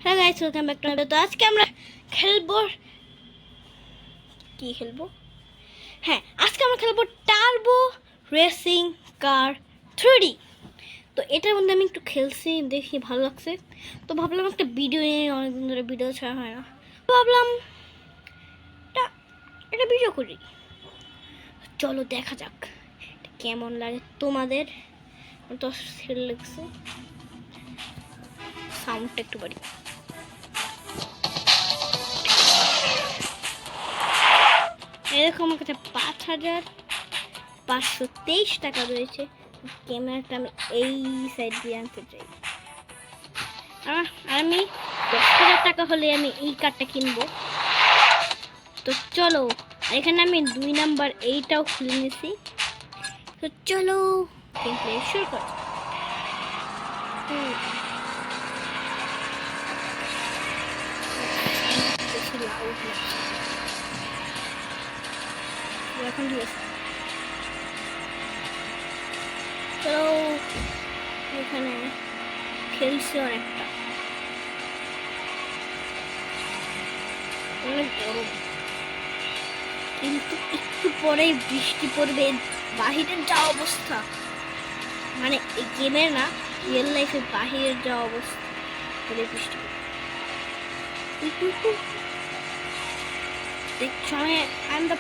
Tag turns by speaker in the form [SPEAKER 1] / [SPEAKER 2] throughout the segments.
[SPEAKER 1] হ্যাঁ guys, welcome back to my video. তো আজকে আমরা খেলবো, কি খেলবো? হ্যাঁ, আজকে আমরা খেলবো টার্বো রেসিং কার 3D। তো এটার মধ্যে আমি একটু খেলছি, দেখি ভালো লাগছে, তো ভাবলাম একটা ভিডিও নিয়ে, অনেকদিন ধরে ভিডিও ছাড়া হয় না, তো ভাবলাম একটা ভিডিও করি। চলো দেখা যাক কেমন লাগে তোমাদের। তো ছেড়ে লাগছে, সাউন্ডটা একটু বাড়ি। এরকম আমার কাছে 5,523 টাকা রয়েছে। ক্যামেরাটা আমি এই সাইড দিয়ে আনতে চাই। আর আমি 10,000 টাকা হলে আমি এই কার্ডটা কিনবো। তো চলো, এখানে আমি 2 নাম্বার এইটাও খুলে নিয়েছি। তো চলো গেমপ্লে শুরু করি। এখন ঠিক আছে, চলো। এখানে খেলছি অনেকটা, অনেক গরম, কিন্তু একটু পরেই বৃষ্টি পড়বে। বাহিরের যা অবস্থা, মানে এই গেমের না, রিয়েল লাইফে বাহিরের যা অবস্থা, বৃষ্টি দেখছো, আমি I am the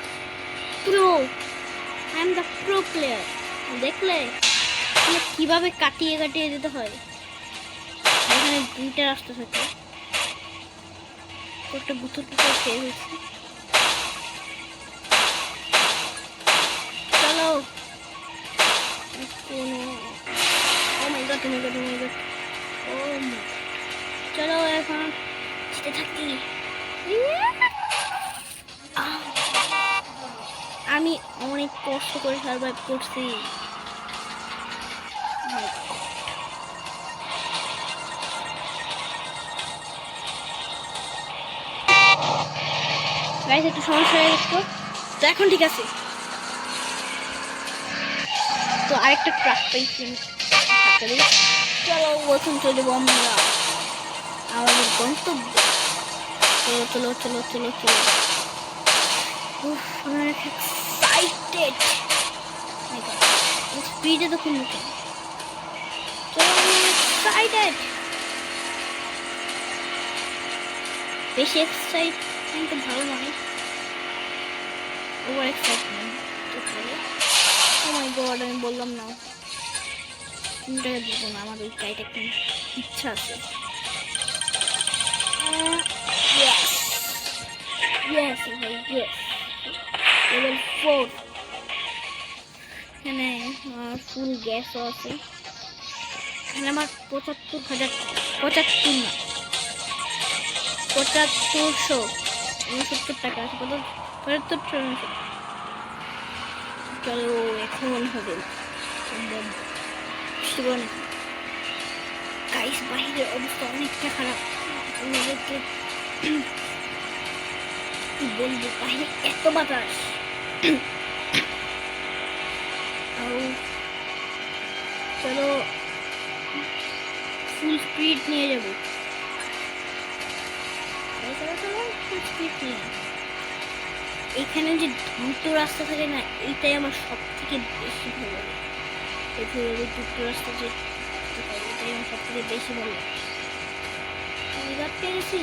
[SPEAKER 1] pro player. দেখলে কিভাবে কাটিয়ে কাটিয়ে যেতে হয়। এখানে 2টা রাস্তা থাকে, একটা বুথর টুকরো খেয়ে হয়েছে। চলো, চলো এখন যেতে থাকি। আমি অনেক কষ্ট করে সার্ভাইভ করছি। গাইস, একটু সমস্যা হয়ে গেছিল, তো এখন ঠিক আছে। তো আরেকটা ট্রাক পাইছি। চলো এখন চলে যাবো আমরা আমাদের গন্তব্য। চলো চলো চলো চলো চলো। আমি অনেক এক্সাইটেড। স্পিডে তো খুব মুখে। চলো, আমি এক্সাইটেড, বেশি এক্সাইটমেন্ট ভালো নয়, ওভার এক্সাইটমেন্ট। ও মাই গড, আমি বললাম না, টাকা দিব না, আমার ওই গাড়িটা একটু ইচ্ছা আছে। লেভেল 4, এখানে ফুল গ্যাসও আছে। এখানে আমার 75,000 টাকা আছে। 75,000। চলো এখন হবে গাইস, বাহিরের অবস্থা অনেকটা খারাপ। আমাদেরকে কি বলবো, বাহিরে এত বাতাস। চলো ফুল স্পিড নিয়ে যাবো। এখানে যে দ্রুত রাস্তা থাকে না, এইটাই আমার সব থেকে বেশি ভালো লাগে। দ্রুত রাস্তা যে এটাই আমার সব থেকে বেশি ভালো লাগে। আমি গাড়তে গেছি,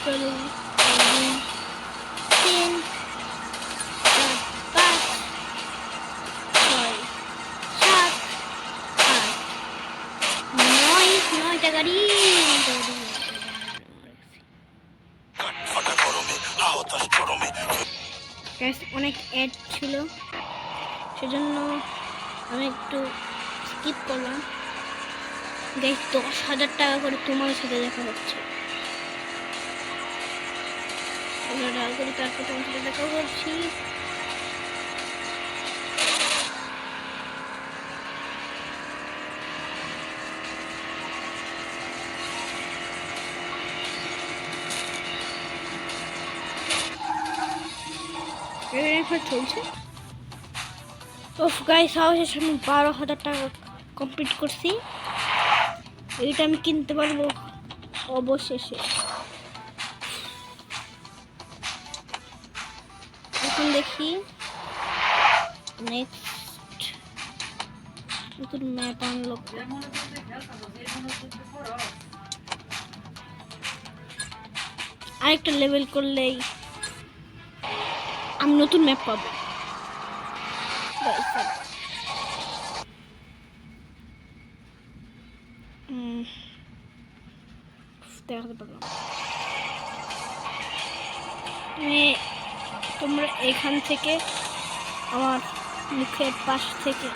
[SPEAKER 1] চলো 3, 4, 5, 6, 7, 8, 9টা গাড়ি। অনেক অ্যাড ছিল, সেজন্য আমি একটু স্কিপ করলাম। গাইস, 10,000 টাকা করে তোমার সাথে দেখা হচ্ছে। তারপর তোমার সাথে দেখা করছি। এখন চলছে। তো গাইস অবশেষে আমি 12,000 টাকা কমপ্লিট করছি। এইটা আমি কিনতে পারবো অবশেষে। এখন দেখি নেক্সট নতুন ম্যাপ আনলক। আরেকটা লেভেল করলেই আমি নতুন ম্যাপ পাবো। দেখাতে পারলাম তোমরা এখান থেকে আমার মুখের পাশ থেকে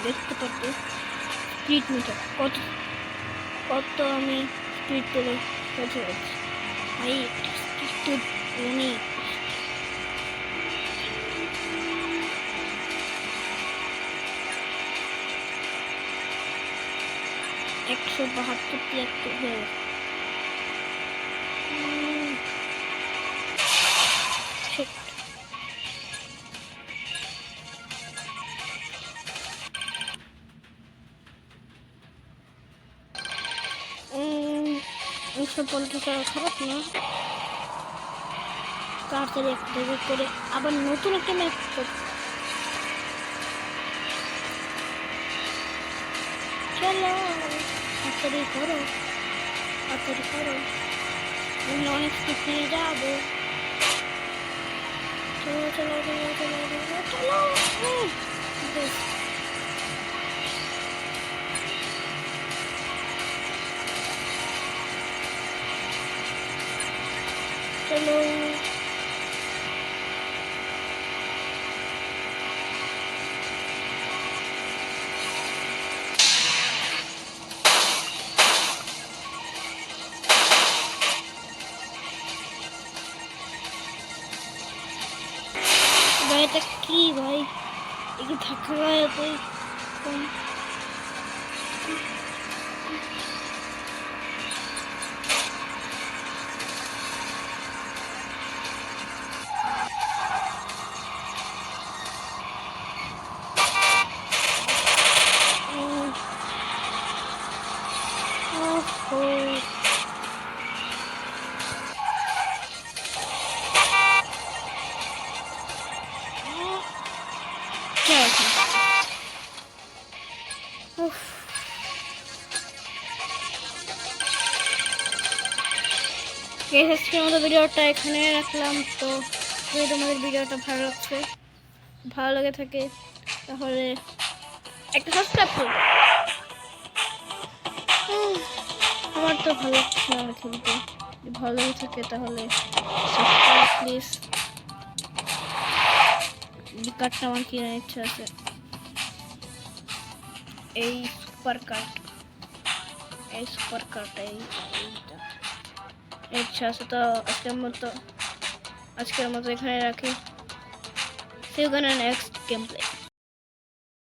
[SPEAKER 1] দেখতে পাবে স্পিড মিটার কত কত আমি স্পিড তুলে পৌঁছে যাচ্ছি। ভাই স্পিড মানে 172 হয়ে গেছে। সব বলতে খারাপ না, তাড়াতাড়ি একটা করে আবার নতুন একটা ম্যাপ চলো তাড়াতাড়ি করো তাড়াতাড়ি করো, অনেক স্পিড নিয়ে যাবো। চলো চলো চলো চলো চলো চলো। চলো গাড়িটা কি ভাই একটু ধাক্কা গায়ে তো আজকের মতো ভিডিওটা এখানে রাখলাম। তো যদি তোমাদের ভিডিওটা ভালো লাগে থাকে তাহলে একটা সাবস্ক্রাইব করবে। আমার তো ভালো লাগছে না খেলতে, ভালো লেগে থাকে তাহলে সাবস্ক্রাইব প্লিজ। কার্ডটা আমার কেনার ইচ্ছা আছে, এই সুপার কার্ডটা এইটা ইচ্ছা আছে। তো আজকের মতো এখানে রাখি। See you in the next gameplay.